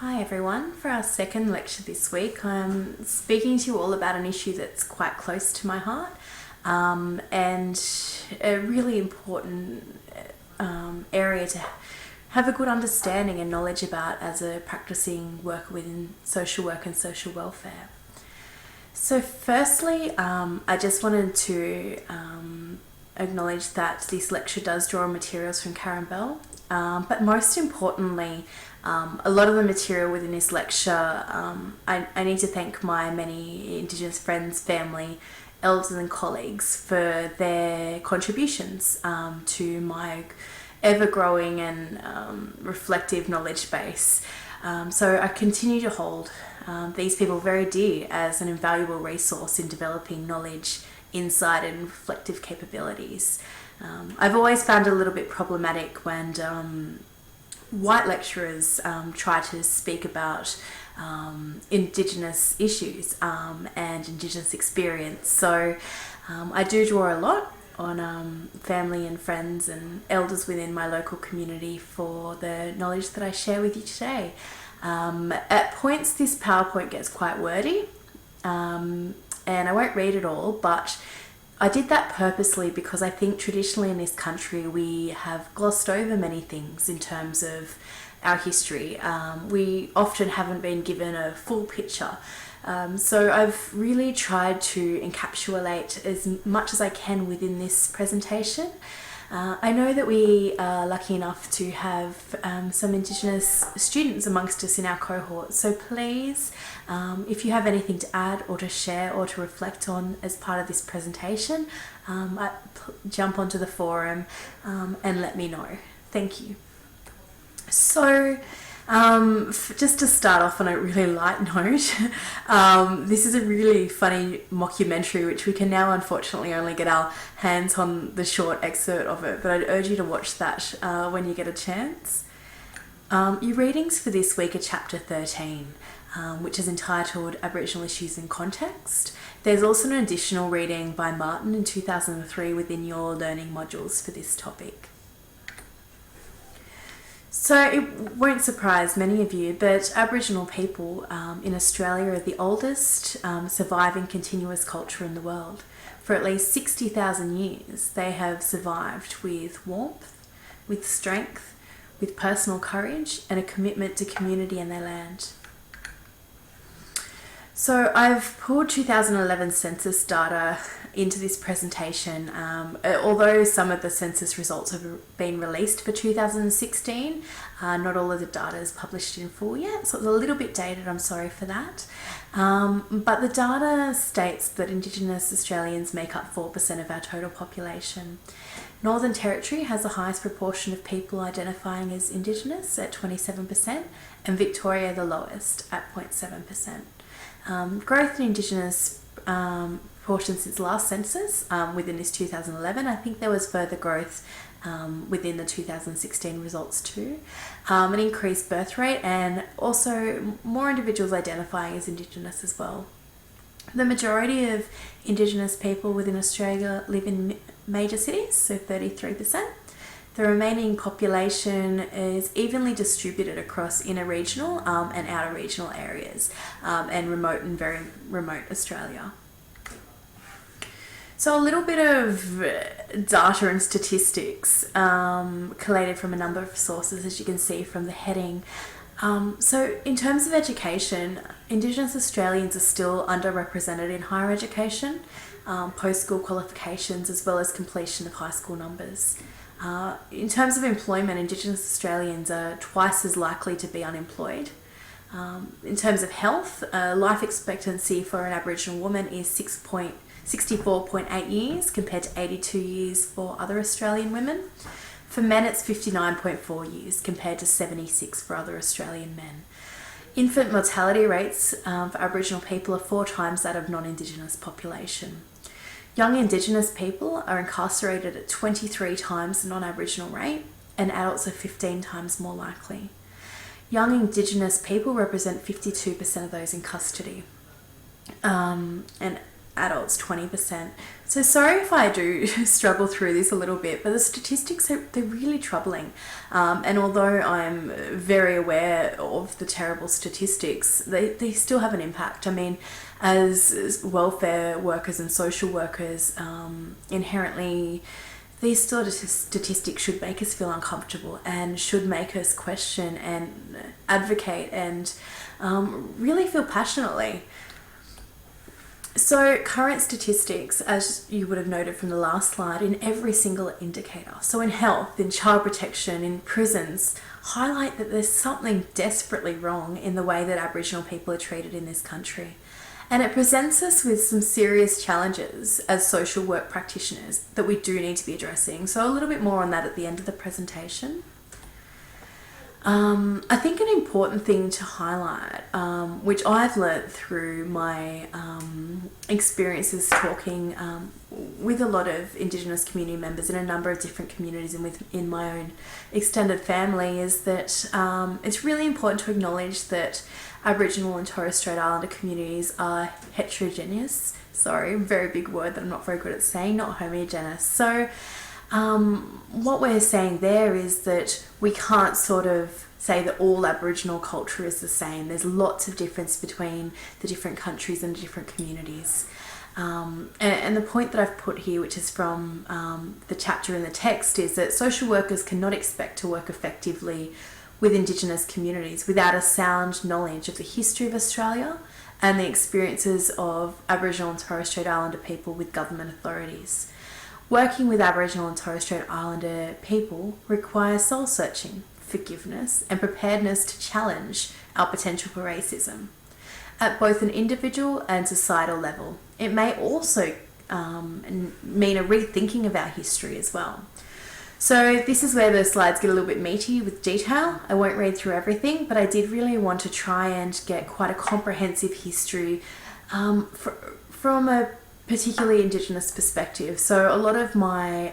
Hi everyone. For our second lecture this week, I'm speaking to you all about an issue that's quite close to my heart and a really important area to have a good understanding and knowledge about as a practicing worker within social work and social welfare. So firstly, I just wanted to acknowledge that this lecture does draw on materials from Karen Bell, but most importantly, a lot of the material within this lecture, I need to thank my many Indigenous friends, family, elders and colleagues for their contributions to my ever-growing and reflective knowledge base. So I continue to hold these people very dear as an invaluable resource in developing knowledge, insight and reflective capabilities. I've always found it a little bit problematic when white lecturers try to speak about Indigenous issues and Indigenous experience. So I do draw a lot on family and friends and elders within my local community for the knowledge that I share with you today. At points this PowerPoint gets quite wordy and I won't read it all, but I did that purposely because I think traditionally in this country we have glossed over many things in terms of our history. We often haven't been given a full picture. So I've really tried to encapsulate as much as I can within this presentation. I know that we are lucky enough to have some Indigenous students amongst us in our cohort, so please, if you have anything to add or to share or to reflect on as part of this presentation, jump onto the forum and let me know. Thank you. So, just to start off on a really light note, this is a really funny mockumentary which we can now unfortunately only get our hands on the short excerpt of it, but I'd urge you to watch that when you get a chance. Your readings for this week are chapter 13, which is entitled Aboriginal Issues in Context. There's also an additional reading by Martin in 2003 within your learning modules for this topic. So it won't surprise many of you, but Aboriginal people in Australia are the oldest surviving continuous culture in the world. For at least 60,000 years, they have survived with warmth, with strength, with personal courage and a commitment to community and their land. So I've pulled 2011 census data into this presentation. Although some of the census results have been released for 2016, not all of the data is published in full yet, so it's a little bit dated, I'm sorry for that. But the data states that Indigenous Australians make up 4% of our total population. Northern Territory has the highest proportion of people identifying as Indigenous at 27%, and Victoria the lowest at 0.7%. Growth in Indigenous proportion since last census within this 2011. I think there was further growth within the 2016 results too. An increased birth rate and also more individuals identifying as Indigenous as well. The majority of Indigenous people within Australia live in major cities, so 33%. The remaining population is evenly distributed across inner regional and outer regional areas and remote and very remote Australia. So a little bit of data and statistics collated from a number of sources, as you can see from the heading. So in terms of education, Indigenous Australians are still underrepresented in higher education, post-school qualifications as well as completion of high school numbers. In terms of employment, Indigenous Australians are twice as likely to be unemployed. In terms of health, life expectancy for an Aboriginal woman is 64.8 years compared to 82 years for other Australian women. For men, it's 59.4 years compared to 76 for other Australian men. Infant mortality rates for Aboriginal people are 4 times that of non-Indigenous population. Young Indigenous people are incarcerated at 23 times the non-Aboriginal rate, and adults are 15 times more likely. Young Indigenous people represent 52% of those in custody. And adults 20%. So sorry if I do struggle through this a little bit, but the statistics, they're really troubling. And although I'm very aware of the terrible statistics, they still have an impact. I mean, as welfare workers and social workers, inherently, these sort of statistics should make us feel uncomfortable and should make us question and advocate and really feel passionately. So current statistics, as you would have noted from the last slide, in every single indicator, so in health, in child protection, in prisons, highlight that there's something desperately wrong in the way that Aboriginal people are treated in this country. And it presents us with some serious challenges as social work practitioners that we do need to be addressing. So a little bit more on that at the end of the presentation. I think an important thing to highlight, which I've learnt through my experiences talking with a lot of Indigenous community members in a number of different communities and within my own extended family, is that it's really important to acknowledge that Aboriginal and Torres Strait Islander communities are heterogeneous. Sorry, very big word that I'm not very good at saying, not homogeneous. So what we're saying there is that we can't sort of say that all Aboriginal culture is the same. There's lots of difference between the different countries and the different communities. And the point that I've put here, which is from the chapter in the text, is that social workers cannot expect to work effectively with Indigenous communities without a sound knowledge of the history of Australia and the experiences of Aboriginal and Torres Strait Islander people with government authorities. Working with Aboriginal and Torres Strait Islander people requires soul searching, forgiveness, and preparedness to challenge our potential for racism at both an individual and societal level. It may also mean a rethinking of our history as well. So this is where the slides get a little bit meaty with detail. I won't read through everything, but I did really want to try and get quite a comprehensive history from a particularly Indigenous perspective. So a lot of my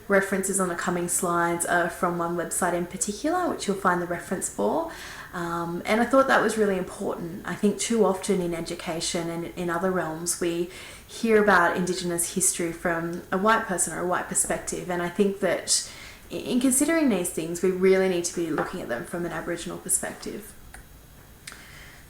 references on the coming slides are from one website in particular, which you'll find the reference for. And I thought that was really important. I think too often in education and in other realms, we hear about Indigenous history from a white person or a white perspective. And I think that in considering these things, we really need to be looking at them from an Aboriginal perspective.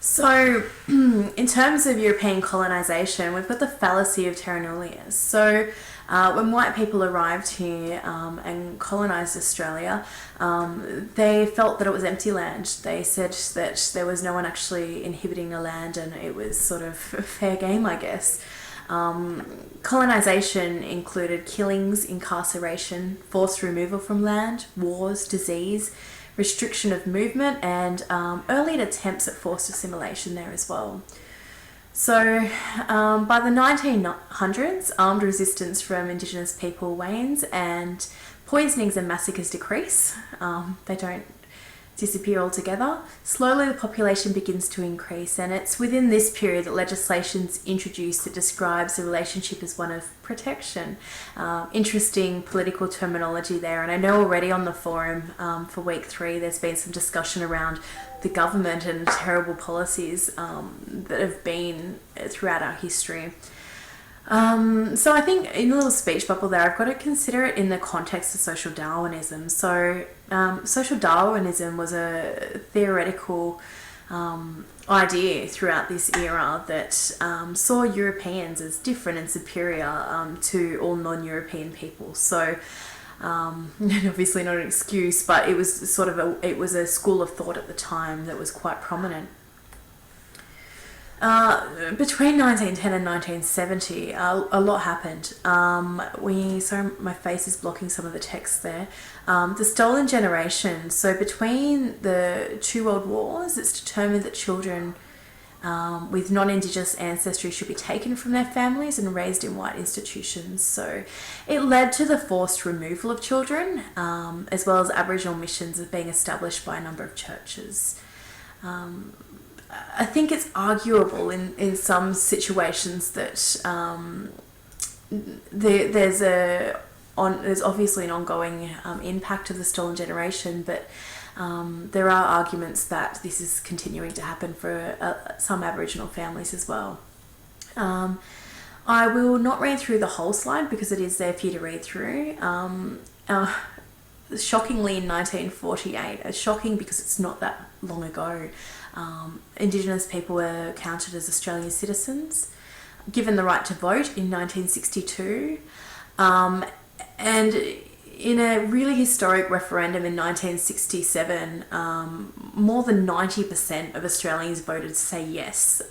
So in terms of European colonisation, we've got the fallacy of terra nullius. So when white people arrived here and colonised Australia, they felt that it was empty land. They said that there was no one actually inhabiting the land and it was sort of fair game, I guess. Colonisation included killings, incarceration, forced removal from land, wars, disease, restriction of movement, and early attempts at forced assimilation there as well. So by the 1900s, armed resistance from Indigenous people wanes and poisonings and massacres decrease. They don't disappear altogether. Slowly the population begins to increase, and it's within this period that legislation's introduced that describes the relationship as one of protection. Interesting political terminology there, and I know already on the forum for week 3 there's been some discussion around the government and terrible policies that have been throughout our history. So I think in the little speech bubble there, I've got to consider it in the context of social Darwinism. So social Darwinism was a theoretical idea throughout this era that saw Europeans as different and superior to all non-European people. So obviously not an excuse, but it was sort of it was a school of thought at the time that was quite prominent. Between 1910 and 1970, a lot happened. Sorry, my face is blocking some of the text there. The stolen generation. So between the 2 world wars, it's determined that children with non-Indigenous ancestry should be taken from their families and raised in white institutions. So it led to the forced removal of children, as well as Aboriginal missions being established by a number of churches. I think it's arguable in some situations that there's obviously an ongoing impact of the stolen generation, but there are arguments that this is continuing to happen for some Aboriginal families as well. I will not read through the whole slide because it is there for you to read through. Shockingly, in 1948, shocking because it's not that long ago, Indigenous people were counted as Australian citizens, given the right to vote in 1962, and in a really historic referendum in 1967, more than 90% of Australians voted to say yes,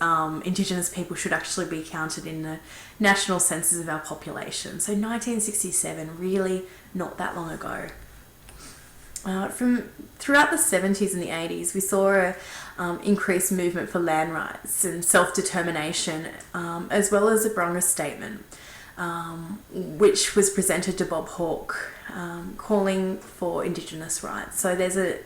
Indigenous people should actually be counted in the national census of our population. So 1967, really not that long ago. From throughout the 70s and the 80s, we saw a increased movement for land rights and self-determination, as well as a Barunga Statement, which was presented to Bob Hawke, calling for Indigenous rights. So there's a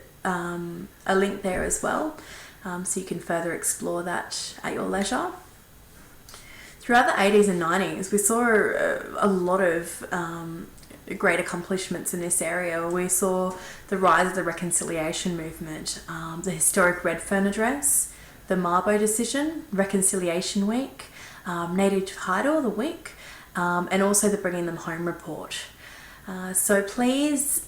link there as well, so you can further explore that at your leisure. Throughout the 80s and 90s, we saw a lot of great accomplishments in this area. We saw the rise of the reconciliation movement, the historic Redfern Address, the Mabo decision, Reconciliation Week, Native Title, the week, and also the Bringing Them Home report. So please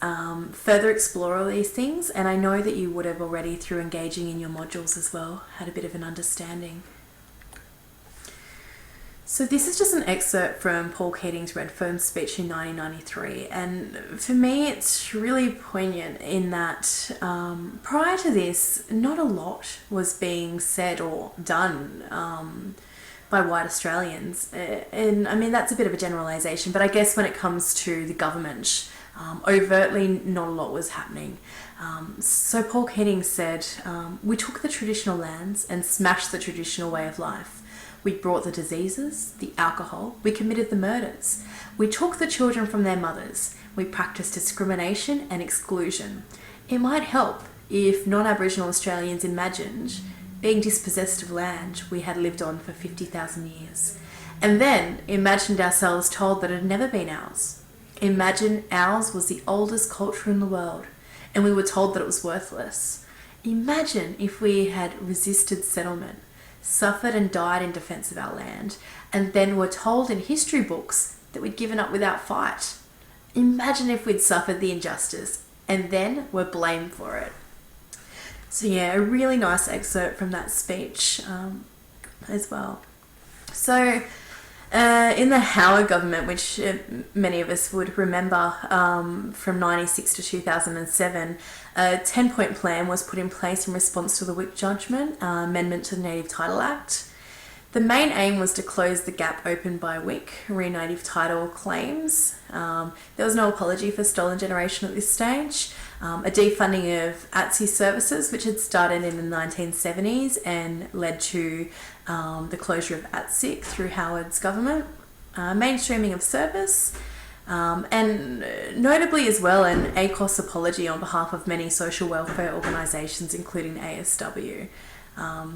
further explore all these things, and I know that you would have already, through engaging in your modules as well, had a bit of an understanding. So this is just an excerpt from Paul Keating's Redfern speech in 1993, and for me it's really poignant in that prior to this, not a lot was being said or done by white Australians, and I mean that's a bit of a generalisation, but I guess when it comes to the government, overtly not a lot was happening. So Paul Keating said, "We took the traditional lands and smashed the traditional way of life. We brought the diseases, the alcohol, we committed the murders. We took the children from their mothers. We practiced discrimination and exclusion. It might help if non-Aboriginal Australians imagined being dispossessed of land we had lived on for 50,000 years. And then imagined ourselves told that it had never been ours. Imagine ours was the oldest culture in the world, and we were told that it was worthless. Imagine if we had resisted settlement, suffered and died in defence of our land, and then were told in history books that we'd given up without fight. Imagine if we'd suffered the injustice and then were blamed for it." So yeah, a really nice excerpt from that speech as well. So in the Howard government, which many of us would remember from 96 to 2007, a 10-point plan was put in place in response to the Whig judgment, amendment to the Native Title Act. The main aim was to close the gap opened by Whig re-native title claims. There was no apology for stolen generation at this stage. A defunding of HCS services, which had started in the 1970s and led to the closure of HCS through Howard's government. Mainstreaming of service, and notably as well an ACOS apology on behalf of many social welfare organisations, including ASW,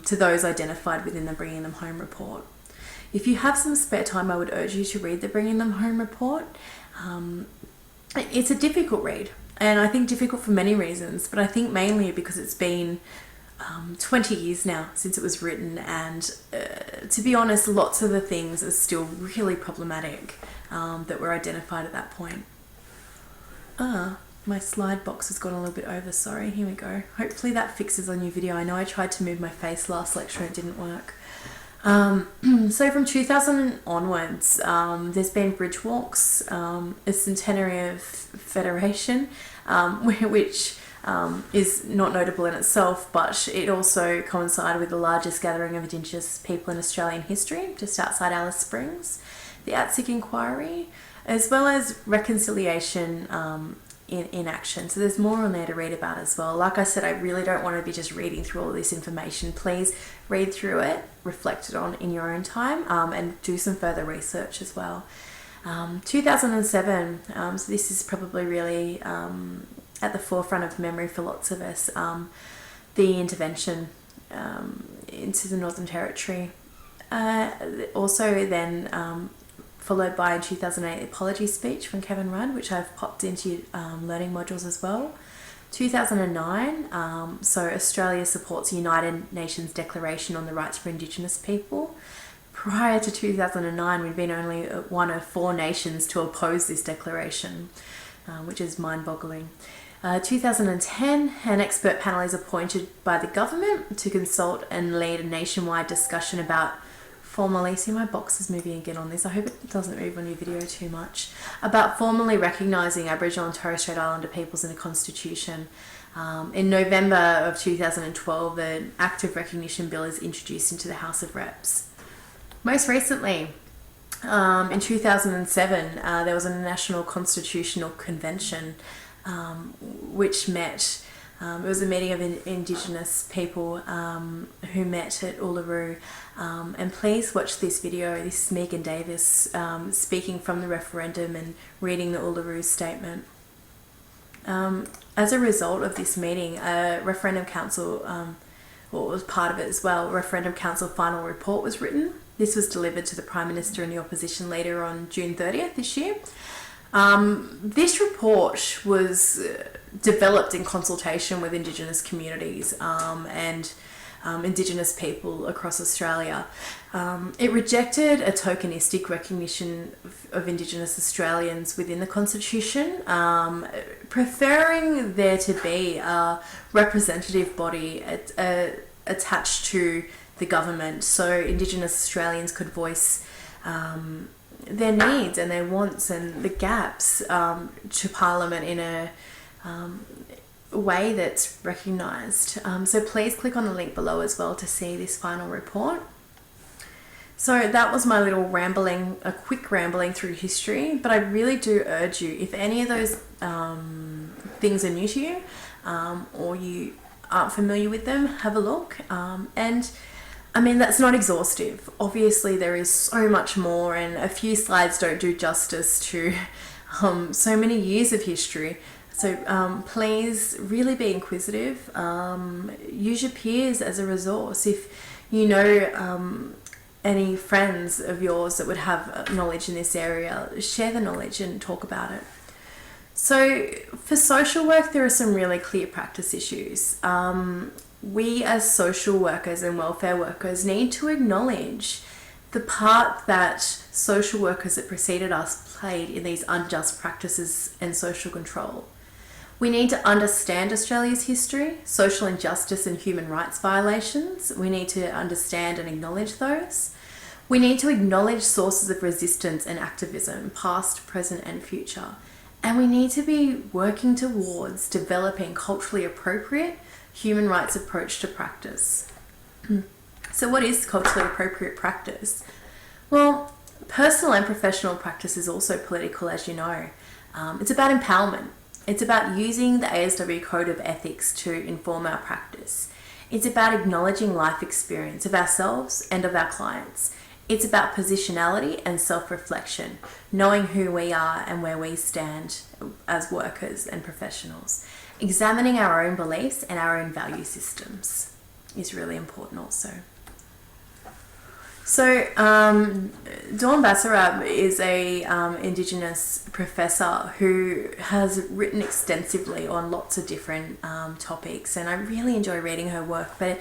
to those identified within the Bringing Them Home report. If you have some spare time, I would urge you to read the Bringing Them Home report. It's a difficult read, and I think difficult for many reasons, but I think mainly because it's been 20 years now since it was written, and to be honest, lots of the things are still really problematic that were identified at that point. My slide box has gone a little bit over, sorry, here we go. Hopefully that fixes on your video. I know I tried to move my face last lecture and it didn't work. So from 2000 onwards, there's been bridge walks, a centenary of Federation, which is not notable in itself, but it also coincided with the largest gathering of Indigenous people in Australian history, just outside Alice Springs, the HCS inquiry, as well as reconciliation in action. So there's more on there to read about as well. Like I said, I really don't want to be just reading through all this information. Please read through it, reflect it on in your own time, and do some further research as well. 2007, so this is probably really at the forefront of memory for lots of us, the intervention into the Northern Territory. Also then followed by in 2008 the apology speech from Kevin Rudd, which I've popped into learning modules as well. 2009, so Australia supports United Nations Declaration on the Rights for Indigenous People. prior to 2009, we'd been only one of 4 nations to oppose this declaration, which is mind-boggling. 2010, an expert panel is appointed by the government to consult and lead a nationwide discussion about formally, see my box is moving again on this, I hope it doesn't move on your video too much, about formally recognising Aboriginal and Torres Strait Islander peoples in the Constitution. In November of 2012, an Act of Recognition Bill is introduced into the House of Reps. Most recently, in 2007, there was a National Constitutional Convention which met. It was a meeting of Indigenous people who met at Uluru. And please watch this video. This is Megan Davis speaking from the referendum and reading the Uluru statement. As a result of this meeting, a referendum council, or was part of it as well, referendum council final report was written. This was delivered to the Prime Minister and the opposition leader on June 30th this year. This report was developed in consultation with Indigenous communities and Indigenous people across Australia. It rejected a tokenistic recognition of Indigenous Australians within the Constitution, preferring there to be a representative body attached to the government, so Indigenous Australians could voice their needs and their wants and the gaps to Parliament in a way that's recognised. So please click on the link below as well to see this final report. So that was my little rambling, a quick rambling through history, but I really do urge you, if any of those things are new to you or you aren't familiar with them, have a look. And I mean, that's not exhaustive. Obviously, there is so much more, and a few slides don't do justice to so many years of history. So please really be inquisitive. Use your peers as a resource. If you know any friends of yours that would have knowledge in this area, share the knowledge and talk about it. So for social work, there are some really clear practice issues. We as social workers and welfare workers need to acknowledge the part that social workers that preceded us played in these unjust practices and social control. We need to understand Australia's history, social injustice and human rights violations. We need to understand and acknowledge those. We need to acknowledge sources of resistance and activism, past, present and future. And we need to be working towards developing culturally appropriate human rights approach to practice. So what is culturally appropriate practice? Well, personal and professional practice is also political, as you know. It's about empowerment. It's about using the ASW Code of Ethics to inform our practice. It's about acknowledging life experience of ourselves and of our clients. It's about positionality and self-reflection, knowing who we are and where we stand as workers and professionals. Examining our own beliefs and our own value systems is really important also. So Dawn Basarab is a Indigenous professor who has written extensively on lots of different topics, and I really enjoy reading her work, but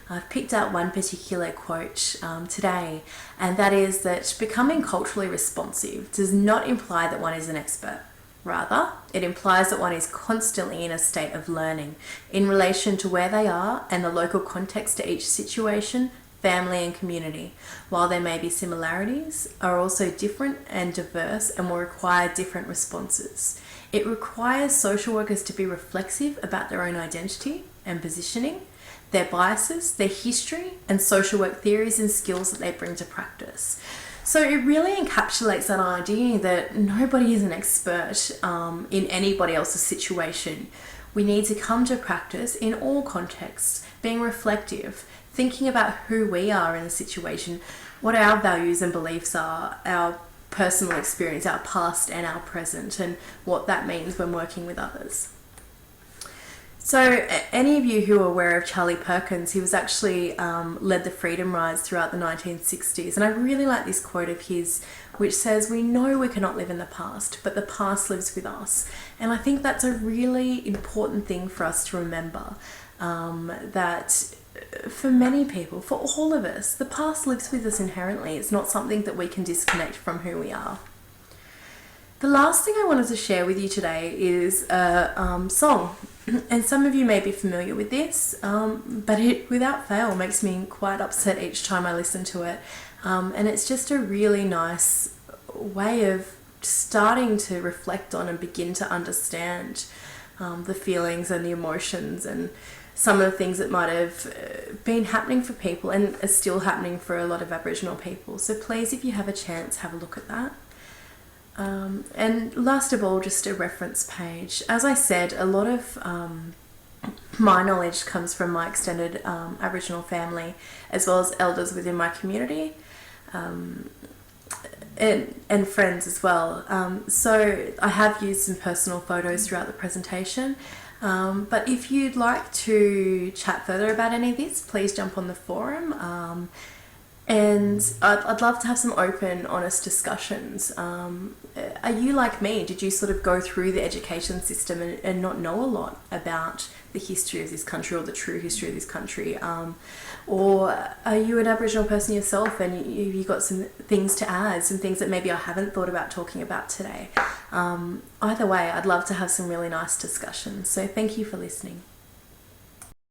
I've picked out one particular quote today, and that is that becoming culturally responsive does not imply that one is an expert. Rather, it implies that one is constantly in a state of learning in relation to where they are and the local context to each situation, family and community. While there may be similarities, are also different and diverse and will require different responses. It requires social workers to be reflexive about their own identity and positioning, their biases, their history, and social work theories and skills that they bring to practice. So it really encapsulates that idea that nobody is an expert in anybody else's situation. We need to come to practice in all contexts, being reflective, thinking about who we are in a situation, what our values and beliefs are, our personal experience, our past and our present, and what that means when working with others. So any of you who are aware of Charlie Perkins, he was actually led the freedom rides throughout the 1960s. And I really like this quote of his, which says, "We know we cannot live in the past, but the past lives with us." And I think that's a really important thing for us to remember, that for many people, for all of us, the past lives with us inherently. It's not something that we can disconnect from who we are. The last thing I wanted to share with you today is a song. And some of you may be familiar with this, but it, without fail, makes me quite upset each time I listen to it. And it's just a really nice way of starting to reflect on and begin to understand the feelings and the emotions and some of the things that might have been happening for people and are still happening for a lot of Aboriginal people. So please, if you have a chance, have a look at that. And last of all, just a reference page. As I said, a lot of my knowledge comes from my extended Aboriginal family, as well as elders within my community, and friends as well. So I have used some personal photos throughout the presentation. But if you'd like to chat further about any of this, please jump on the forum. And I'd love to have some open, honest discussions. Are you like me? Did you sort of go through the education system and not know a lot about the history of this country or the true history of this country? Or are you an Aboriginal person yourself and you got some things to add, some things that maybe I haven't thought about talking about today? Either way, I'd love to have some really nice discussions. So thank you for listening.